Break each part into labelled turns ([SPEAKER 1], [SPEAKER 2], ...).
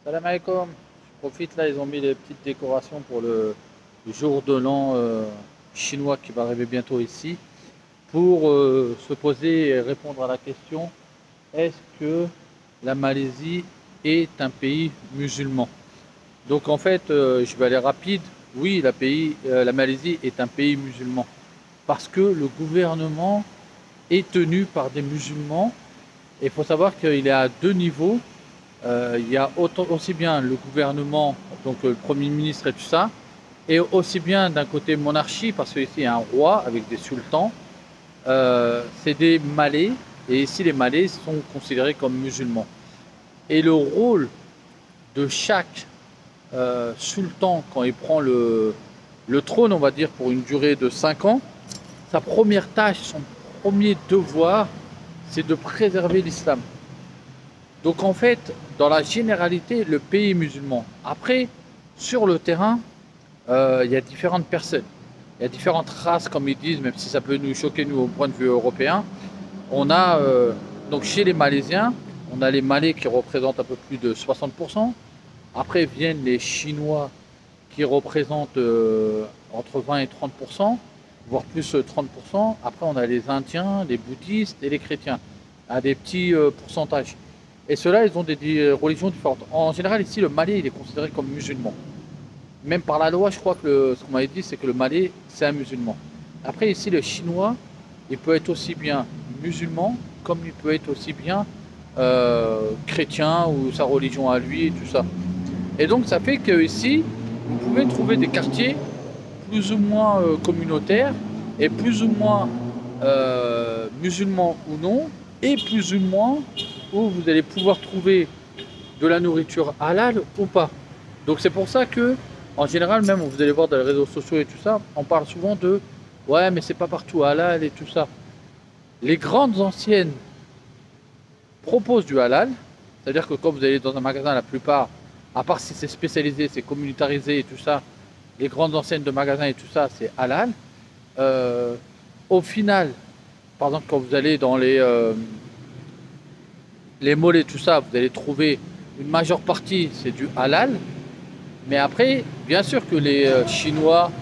[SPEAKER 1] Salam alaikum. Je profite là, ils ont mis les petites décorations pour le jour de l'an chinois qui va arriver bientôt ici pour se poser et répondre à la question, est-ce que la Malaisie est un pays musulman? Donc en fait, je vais aller rapide. Oui, la Malaisie est un pays musulman parce que le gouvernement est tenu par des musulmans. Et il faut savoir qu'il est à deux niveaux. Il y a aussi bien le gouvernement, donc le Premier ministre et tout ça, et aussi bien d'un côté monarchie, parce qu'ici il y a un roi avec des sultans, c'est des Malais, et ici les Malais sont considérés comme musulmans. Et le rôle de chaque sultan, quand il prend le trône, on va dire pour une durée de 5 ans, sa première tâche, son premier devoir, c'est de préserver l'islam. Donc en fait, dans la généralité, le pays est musulman. Après, sur le terrain, il y a différentes personnes. Il y a différentes races, comme ils disent, même si ça peut nous choquer, nous, au point de vue européen. On a, donc chez les Malaisiens, on a les Malais qui représentent un peu plus de 60%. Après viennent les Chinois qui représentent entre 20 et 30%, voire plus 30%. Après, on a les Indiens, les bouddhistes et les chrétiens, à des petits pourcentages. Et ceux-là, ils ont des religions différentes. En général, ici, le Malais, il est considéré comme musulman. Même par la loi, je crois que ce qu'on m'avait dit, c'est que le Malais, c'est un musulman. Après, ici, le Chinois, il peut être aussi bien musulman, comme il peut être aussi bien chrétien ou sa religion à lui et tout ça. Et donc, ça fait que ici, vous pouvez trouver des quartiers plus ou moins communautaires et plus ou moins musulmans ou non, et plus ou moins où vous allez pouvoir trouver de la nourriture halal ou pas. Donc c'est pour ça que, en général, même vous allez voir dans les réseaux sociaux et tout ça, on parle souvent de ouais, mais c'est pas partout halal et tout ça. Les grandes anciennes proposent du halal, c'est-à-dire que quand vous allez dans un magasin, la plupart, à part si c'est spécialisé, c'est communautarisé et tout ça, les grandes enseignes de magasins et tout ça, c'est halal. Au final, par exemple, quand vous allez dans les malls et tout ça, vous allez trouver une majeure partie, c'est du halal. Mais après, bien sûr que les Chinois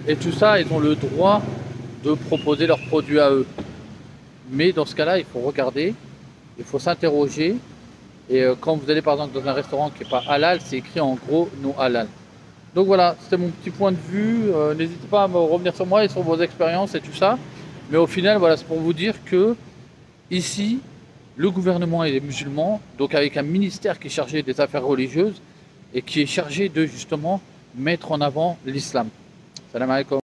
[SPEAKER 1] et tout ça, ils ont le droit de proposer leurs produits à eux. Mais dans ce cas-là, il faut regarder, il faut s'interroger. Et quand vous allez par exemple dans un restaurant qui n'est pas halal, c'est écrit en gros non halal. Donc voilà, c'était mon petit point de vue. N'hésitez pas à me revenir sur moi et sur vos expériences et tout ça. Mais au final, voilà, c'est pour vous dire que ici, le gouvernement est musulman, donc avec un ministère qui est chargé des affaires religieuses et qui est chargé de justement mettre en avant l'islam. Salam alaikum.